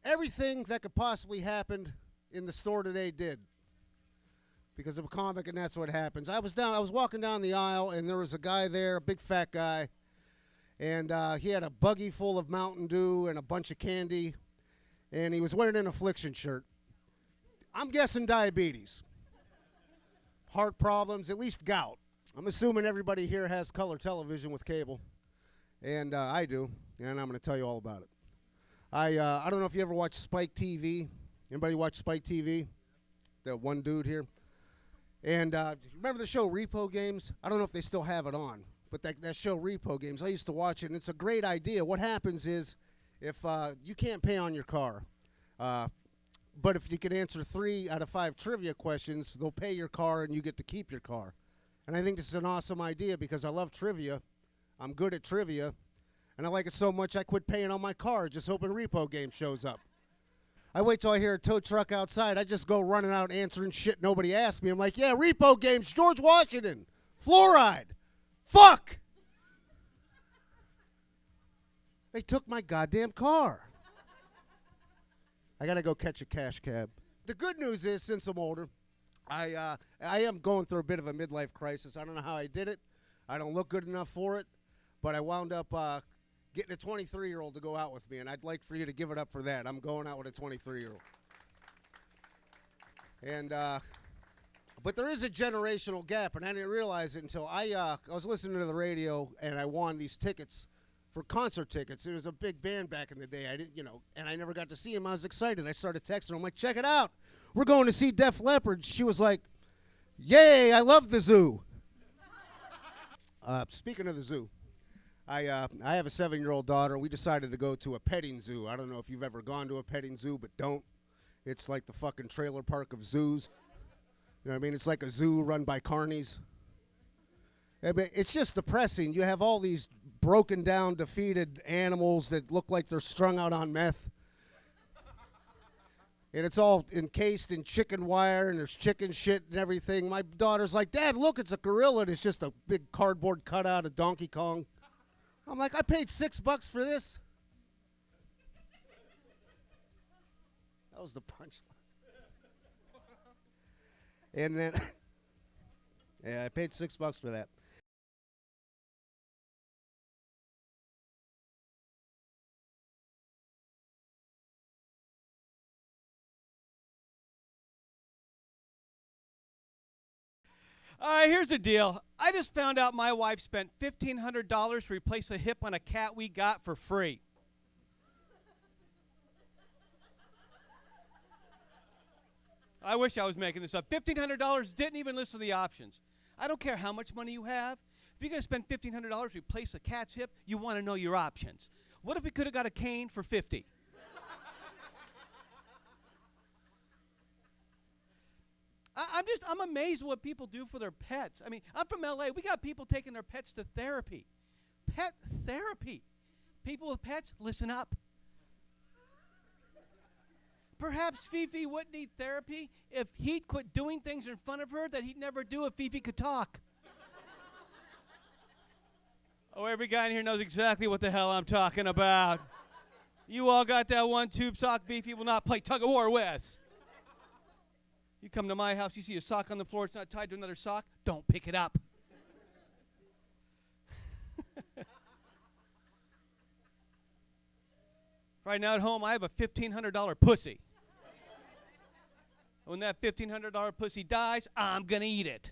everything that could possibly happen in the store today did because of a comic, and that's what happens. I was walking down the aisle, and there was a guy there, a big fat guy, and he had a buggy full of Mountain Dew and a bunch of candy, and he was wearing an Affliction shirt. I'm guessing diabetes, heart problems, at least gout. I'm assuming everybody here has color television with cable, and I do, and I'm going to tell you all about it. I don't know if you ever watched Spike TV. Anybody watch Spike TV? That one dude here. And remember the show Repo Games? I don't know if they still have it on, but that show Repo Games, I used to watch it, and it's a great idea. What happens is if you can't pay on your car, but if you can answer 3 out of 5 trivia questions, they'll pay your car and you get to keep your car. And I think this is an awesome idea because I love trivia. I'm good at trivia. And I like it so much I quit paying on my car just hoping Repo Game shows up. I wait till I hear a tow truck outside. I just go running out answering shit nobody asked me. I'm like, yeah, Repo Games, George Washington, fluoride. Fuck! They took my goddamn car. I got to go catch a cash cab. The good news is, since I'm older, I am going through a bit of a midlife crisis. I don't know how I did it. I don't look good enough for it. But I wound up getting a 23-year-old to go out with me, and I'd like for you to give it up for that. I'm going out with a 23-year-old. And but there is a generational gap, and I didn't realize it until I was listening to the radio, and I won these tickets for concert tickets. There was a big band back in the day. I didn't, and I never got to see him. I was excited. I started texting her. I'm like, check it out. We're going to see Def Leppard. She was like, yay, I love the zoo. Speaking of the zoo, I have a 7-year-old daughter. We decided to go to a petting zoo. I don't know if you've ever gone to a petting zoo, but don't. It's like the fucking trailer park of zoos. You know what I mean? It's like a zoo run by carnies. I mean, it's just depressing. You have all these broken down, defeated animals that look like they're strung out on meth. And it's all encased in chicken wire, and there's chicken shit and everything. My daughter's like, Dad, look, it's a gorilla. And it's just a big cardboard cutout of Donkey Kong. I'm like, I paid $6 for this. That was the punchline. And then, yeah, I paid $6 for that. All right, here's the deal. I just found out my wife spent $1,500 to replace a hip on a cat we got for free. I wish I was making this up. $1,500, didn't even listen to the options. I don't care how much money you have. If you're going to spend $1,500 to replace a cat's hip, you want to know your options. What if we could have got a cane for $50? I'm amazed what people do for their pets. I mean, I'm from LA. We got people taking their pets to therapy. Pet therapy. People with pets, listen up. Perhaps Fifi wouldn't need therapy if he'd quit doing things in front of her that he'd never do if Fifi could talk. Oh, every guy in here knows exactly what the hell I'm talking about. You all got that one tube sock Fifi will not play tug of war with. You come to my house, you see a sock on the floor, it's not tied to another sock, don't pick it up. Right now at home, I have a $1,500 pussy. When that $1,500 pussy dies, I'm going to eat it.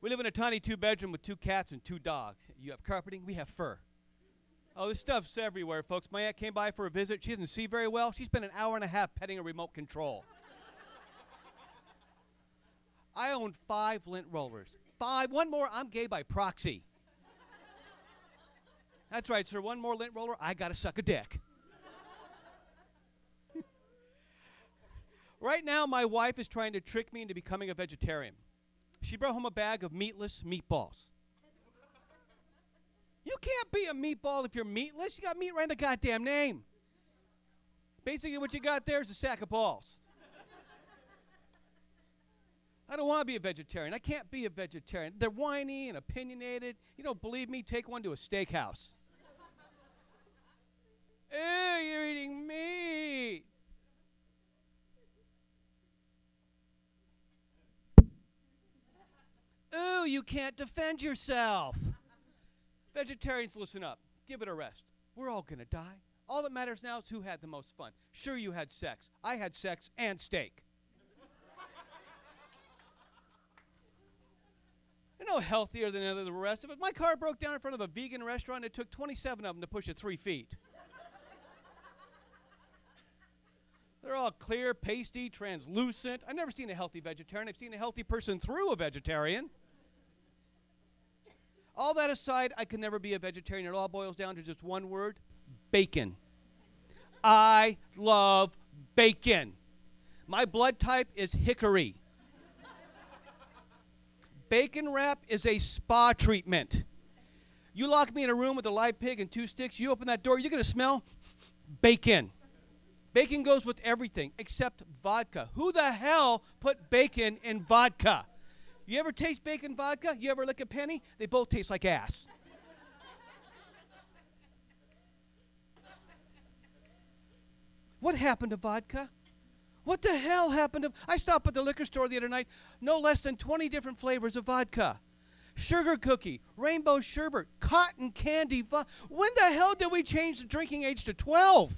We live in a tiny 2-bedroom with 2 cats and 2 dogs. You have carpeting, we have fur. Oh, this stuff's everywhere, folks. My aunt came by for a visit. She doesn't see very well. She spent an hour and a half petting a remote control. I own 5 lint rollers. 5. One more, I'm gay by proxy. That's right, sir. One more lint roller, I got to suck a dick. Right now, my wife is trying to trick me into becoming a vegetarian. She brought home a bag of meatless meatballs. You can't be a meatball if you're meatless. You got meat right in the goddamn name. Basically, what you got there is a sack of balls. I don't want to be a vegetarian. I can't be a vegetarian. They're whiny and opinionated. You don't believe me? Take one to a steakhouse. Ew, you're eating meat. Ooh, you can't defend yourself. Vegetarians, listen up. Give it a rest. We're all going to die. All that matters now is who had the most fun. Sure, you had sex. I had sex and steak. You're no healthier than the rest of it. My car broke down in front of a vegan restaurant. It took 27 of them to push it 3 feet. They're all clear, pasty, translucent. I've never seen a healthy vegetarian. I've seen a healthy person through a vegetarian. All that aside, I can never be a vegetarian. It all boils down to just one word: bacon. I love bacon. My blood type is hickory. Bacon wrap is a spa treatment. You lock me in a room with a live pig and 2 sticks, you open that door, you're going to smell bacon. Bacon goes with everything except vodka. Who the hell put bacon in vodka? You ever taste bacon vodka? You ever lick a penny? They both taste like ass. What happened to vodka? What the hell happened to... I stopped at the liquor store the other night. No less than 20 different flavors of vodka. Sugar cookie, rainbow sherbet, cotton candy. When the hell did we change the drinking age to 12?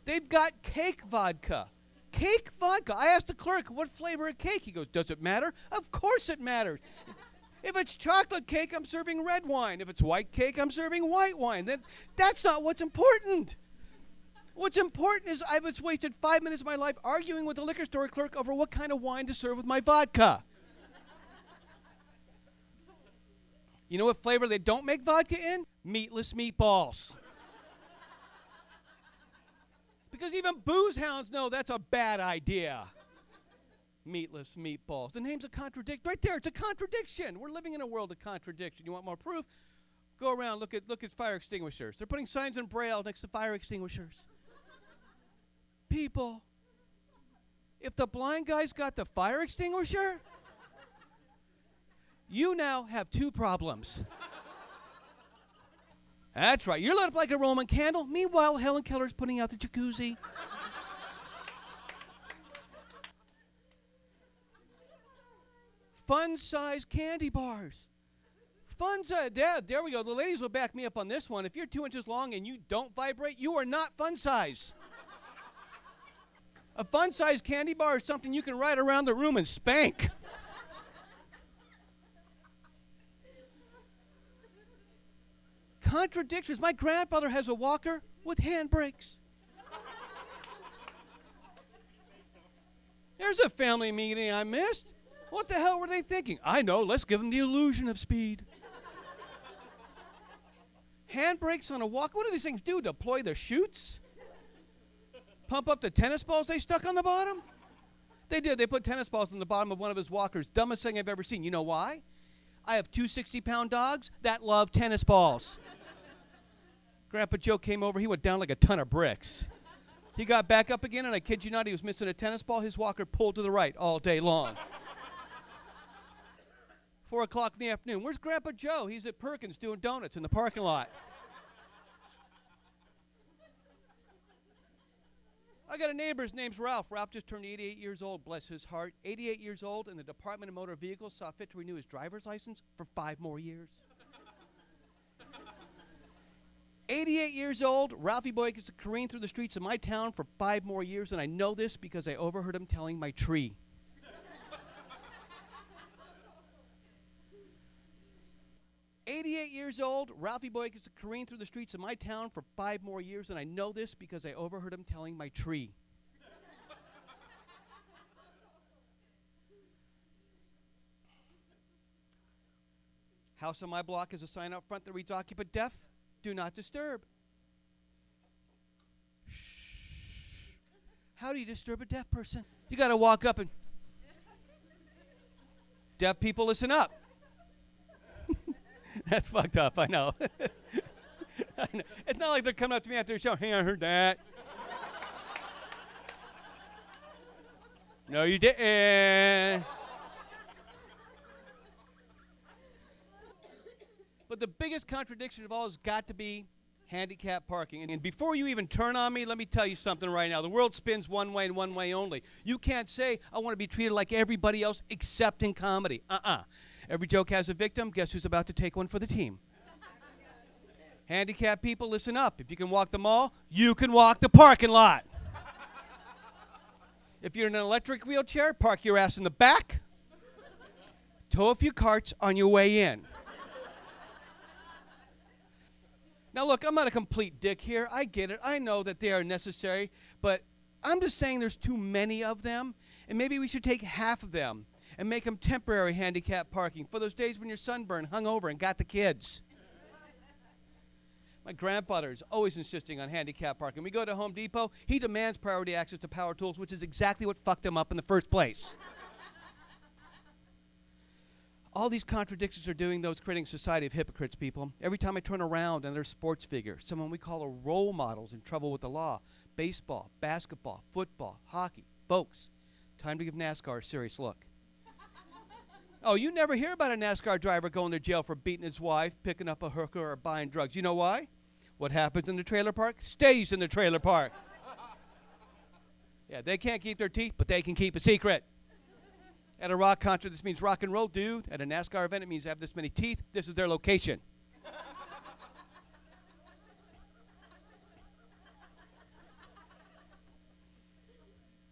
They've got cake vodka. Cake vodka. I asked the clerk, what flavor of cake? He goes, does it matter? Of course it matters. If it's chocolate cake, I'm serving red wine. If it's white cake, I'm serving white wine. That's not what's important. What's important is I was wasted 5 minutes of my life arguing with the liquor store clerk over what kind of wine to serve with my vodka. You know what flavor they don't make vodka in? Meatless meatballs. Because even booze hounds know that's a bad idea. Meatless meatballs. The name's a contradiction. Right there, it's a contradiction. We're living in a world of contradiction. You want more proof? Go around, look at fire extinguishers. They're putting signs in Braille next to fire extinguishers. People, if the blind guy's got the fire extinguisher, you now have 2 problems. That's right. You're lit up like a Roman candle. Meanwhile, Helen Keller's putting out the jacuzzi. Fun-size candy bars. There we go. The ladies will back me up on this one. If you're 2 inches long and you don't vibrate, you are not fun-size. A fun-size candy bar is something you can ride around the room and spank. Contradictions. My grandfather has a walker with handbrakes. There's a family meeting I missed. What the hell were they thinking? I know, let's give them the illusion of speed. Handbrakes on a walker? What do these things do? Deploy the chutes? Pump up the tennis balls they stuck on the bottom? They did. They put tennis balls on the bottom of one of his walkers. Dumbest thing I've ever seen. You know why? I have 2 60-pound dogs that love tennis balls. Grandpa Joe came over. He went down like a ton of bricks. He got back up again, and I kid you not, he was missing a tennis ball. His walker pulled to the right all day long. 4 o'clock in the afternoon. Where's Grandpa Joe? He's at Perkins doing donuts in the parking lot. I got a neighbor. His name's Ralph. Ralph just turned 88 years old, bless his heart. 88 years old, and the Department of Motor Vehicles saw fit to renew his driver's license for 5 more years. 88 years old, Ralphie boy gets to careen through the streets of my town for 5 more years, and I know this because I overheard him telling my tree. 88 years old, Ralphie boy gets to careen through the streets of my town for 5 more years, and I know this because I overheard him telling my tree. House on my block has a sign out front that reads occupant deaf, do not disturb. Shh. How do you disturb a deaf person? You got to walk up and... Deaf people, listen up. That's fucked up, I know. I know. It's not like they're coming up to me after the show. Hey, I heard that. No, you didn't. But the biggest contradiction of all has got to be handicap parking. And before you even turn on me, let me tell you something right now. The world spins one way and one way only. You can't say, I want to be treated like everybody else except in comedy. Every joke has a victim. Guess who's about to take one for the team? Handicapped people, listen up. If you can walk the mall, you can walk the parking lot. If you're in an electric wheelchair, park your ass in the back. Tow a few carts on your way in. Now, look, I'm not a complete dick here. I get it. I know that they are necessary, but I'm just saying there's too many of them, and maybe we should take half of them and make them temporary handicap parking for those days when you're sunburned, hungover, and got the kids. My grandfather is always insisting on handicap parking. We go to Home Depot, he demands priority access to power tools, which is exactly what fucked him up in the first place. All these contradictions are doing those, creating a society of hypocrites, people. Every time I turn around and there's a sports figure, someone we call a role model's in trouble with the law. Baseball, basketball, football, hockey. Folks, time to give NASCAR a serious look. Oh, you never hear about a NASCAR driver going to jail for beating his wife, picking up a hooker, or buying drugs. You know why? What happens in the trailer park stays in the trailer park. Yeah, they can't keep their teeth, but they can keep a secret. At a rock concert, this means rock and roll, dude. At a NASCAR event, it means they have this many teeth. This is their location.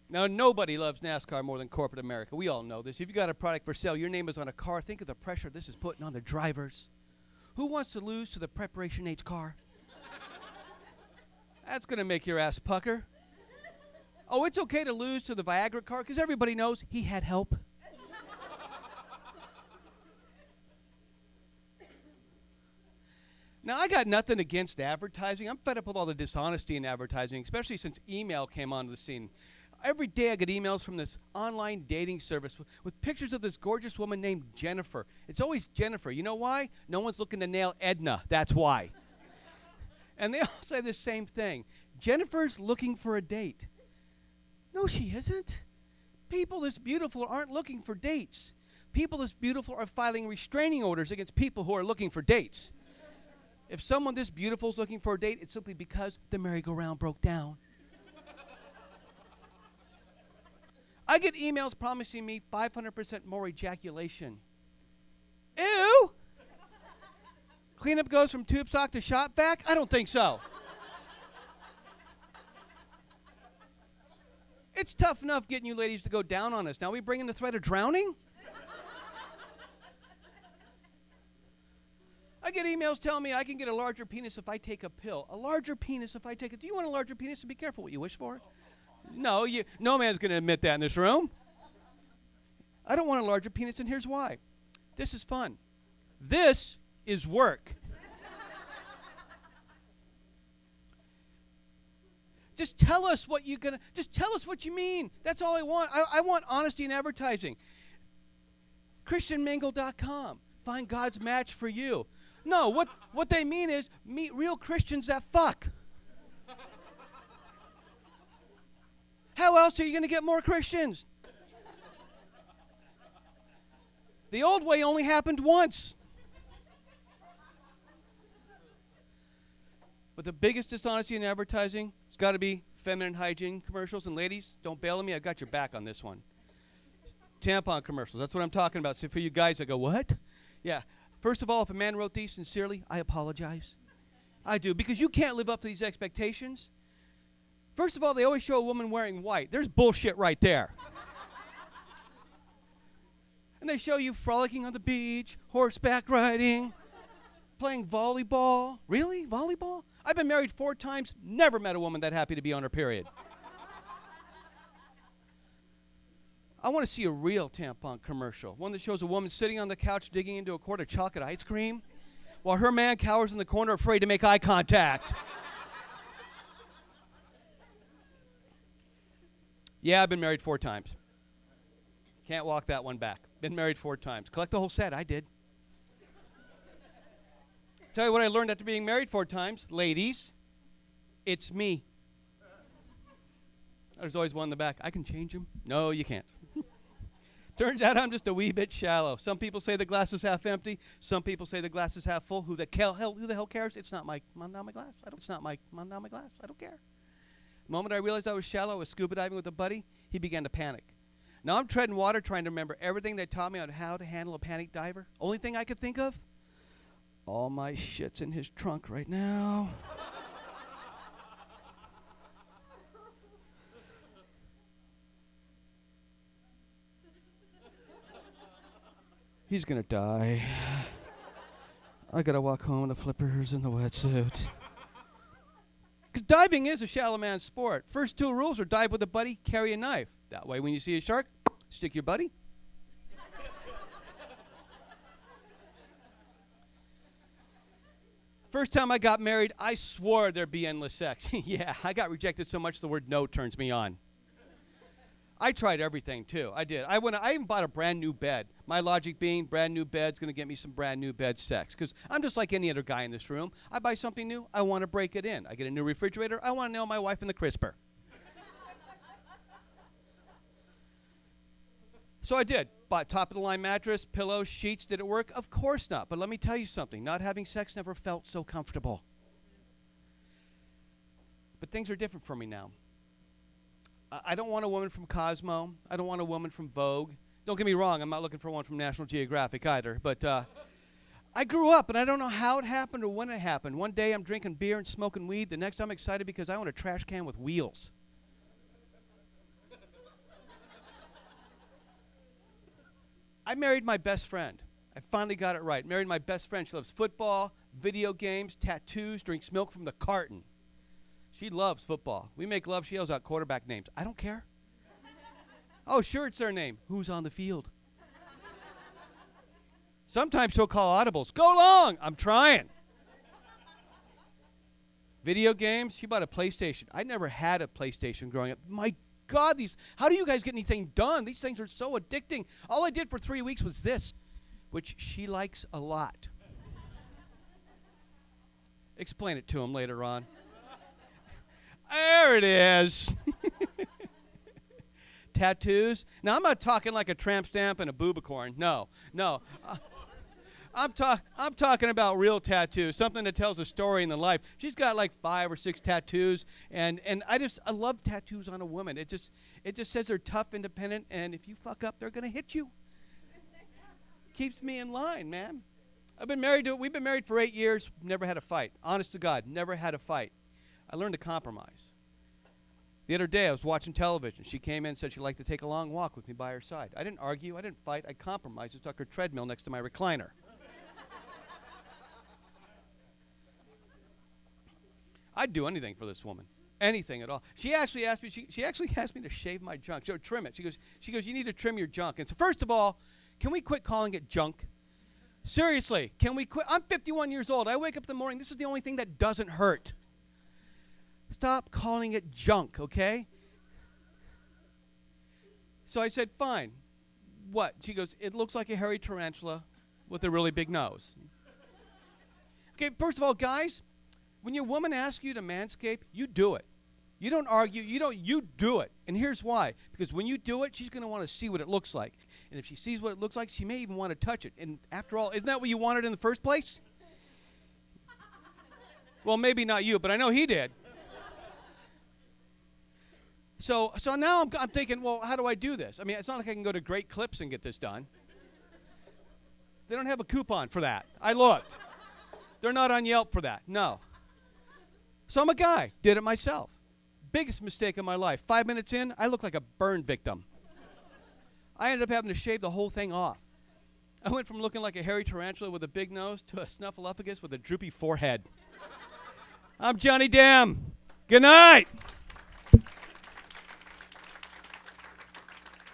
Now, nobody loves NASCAR more than corporate America. We all know this. If you got a product for sale, your name is on a car. Think of the pressure this is putting on the drivers. Who wants to lose to the Preparation H car? That's going to make your ass pucker. Oh, it's okay to lose to the Viagra car because everybody knows he had help. Now, I got nothing against advertising. I'm fed up with all the dishonesty in advertising, especially since email came onto the scene. Every day I get emails from this online dating service with pictures of this gorgeous woman named Jennifer. It's always Jennifer. You know why? No one's looking to nail Edna. That's why. And they all say the same thing. Jennifer's looking for a date. No, she isn't. People this beautiful aren't looking for dates. People this beautiful are filing restraining orders against people who are looking for dates. If someone this beautiful is looking for a date, it's simply because the merry-go-round broke down. I get emails promising me 500% more ejaculation. Ew! Cleanup goes from tube sock to shop vac? I don't think so. It's tough enough getting you ladies to go down on us. Now we bring in the threat of drowning? I get emails telling me I can get a larger penis if I take a pill. A larger penis if I take it. Do you want a larger penis? So be careful what you wish for. No, no man's going to admit that in this room. I don't want a larger penis, and here's why. This is fun. This is work. Just tell us what you're going to, just tell us what you mean. That's all I want. I want honesty in advertising. ChristianMingle.com. Find God's match for you. No, what they mean is meet real Christians that fuck. How else are you going to get more Christians? The old way only happened once. But the biggest dishonesty in advertising has got to be feminine hygiene commercials. And ladies, don't bail on me. I've got your back on this one. Tampon commercials. That's what I'm talking about. So for you guys that go, what? Yeah. First of all, if a man wrote these sincerely, I apologize. I do. Because you can't live up to these expectations. First of all, they always show a woman wearing white. There's bullshit right there. And they show you frolicking on the beach, horseback riding, playing volleyball. Really? Volleyball? I've been married 4 times, never met a woman that happy to be on her period. I want to see a real tampon commercial, one that shows a woman sitting on the couch digging into a quart of chocolate ice cream while her man cowers in the corner afraid to make eye contact. Yeah, I've been married 4 times. Can't walk that one back. Been married 4 times. Collect the whole set. I did. Tell you what I learned after being married 4 times. Ladies, it's me. There's always one in the back. I can change him. No, you can't. Turns out I'm just a wee bit shallow. Some people say the glass is half empty. Some people say the glass is half full. Who the hell cares? It's not my glass. It's not my glass. I don't care. The moment I realized I was shallow, I was scuba diving with a buddy, he began to panic. Now I'm treading water trying to remember everything they taught me on how to handle a panic diver. Only thing I could think of, all my shit's in his trunk right now. He's gonna die. I gotta walk home in the flippers and the wetsuit. Because diving is a shallow man's sport. First 2 rules are dive with a buddy, carry a knife. That way when you see a shark, stick your buddy. First time I got married, I swore there'd be endless sex. Yeah, I got rejected so much the word no turns me on. I tried everything, too. I did. I even bought a brand new bed. My logic being, brand new bed's going to get me some brand new bed sex. Because I'm just like any other guy in this room. I buy something new, I want to break it in. I get a new refrigerator, I want to nail my wife in the crisper. So I did. Bought top-of-the-line mattress, pillows, sheets. Did it work? Of course not. But let me tell you something. Not having sex never felt so comfortable. But things are different for me now. I don't want a woman from Cosmo. I don't want a woman from Vogue. Don't get me wrong, I'm not looking for one from National Geographic either. But I grew up, and I don't know how it happened or when it happened. One day I'm drinking beer and smoking weed. The next I'm excited because I own a trash can with wheels. I married my best friend. I finally got it right. Married my best friend. She loves football, video games, tattoos, drinks milk from the carton. She loves football. We make love. She yells out quarterback names. I don't care. Oh, sure, it's their name. Who's on the field? Sometimes she'll call audibles. Go long! I'm trying. Video games. She bought a PlayStation. I never had a PlayStation growing up. My God, how do you guys get anything done? These things are so addicting. All I did for 3 weeks was this, which she likes a lot. Explain it to him later on. There it is. Tattoos. Now, I'm not talking like a tramp stamp and a boobicorn. No. I'm talking about real tattoos, something that tells a story in the life. She's got like 5 or 6 tattoos, and I love tattoos on a woman. It just says they're tough, independent, and if you fuck up, they're gonna hit you. Keeps me in line, man. We've been married for 8 years, never had a fight. Honest to God, never had a fight. I learned to compromise. The other day, I was watching television. She came in and said she'd like to take a long walk with me by her side. I didn't argue. I didn't fight. I compromised and stuck her treadmill next to my recliner. I'd do anything for this woman. Anything at all. She actually asked me, she actually asked me to shave my junk. So trim it. She goes, you need to trim your junk. And so first of all, can we quit calling it junk? Seriously, can we quit? I'm 51 years old. I wake up in the morning. This is the only thing that doesn't hurt. Stop calling it junk, okay? So I said, fine. What? She goes, it looks like a hairy tarantula with a really big nose. Okay, first of all, guys, when your woman asks you to manscape, you do it. You don't argue. You do it. And here's why. Because when you do it, she's going to want to see what it looks like. And if she sees what it looks like, she may even want to touch it. And after all, isn't that what you wanted in the first place? Well, maybe not you, but I know he did. So now I'm thinking, well, how do I do this? I mean, it's not like I can go to Great Clips and get this done. They don't have a coupon for that. I looked. They're not on Yelp for that. No. So I'm a guy. Did it myself. Biggest mistake in my life. 5 minutes in, I look like a burn victim. I ended up having to shave the whole thing off. I went from looking like a hairy tarantula with a big nose to a snuffleupagus with a droopy forehead. I'm Johnny Dam. Good night.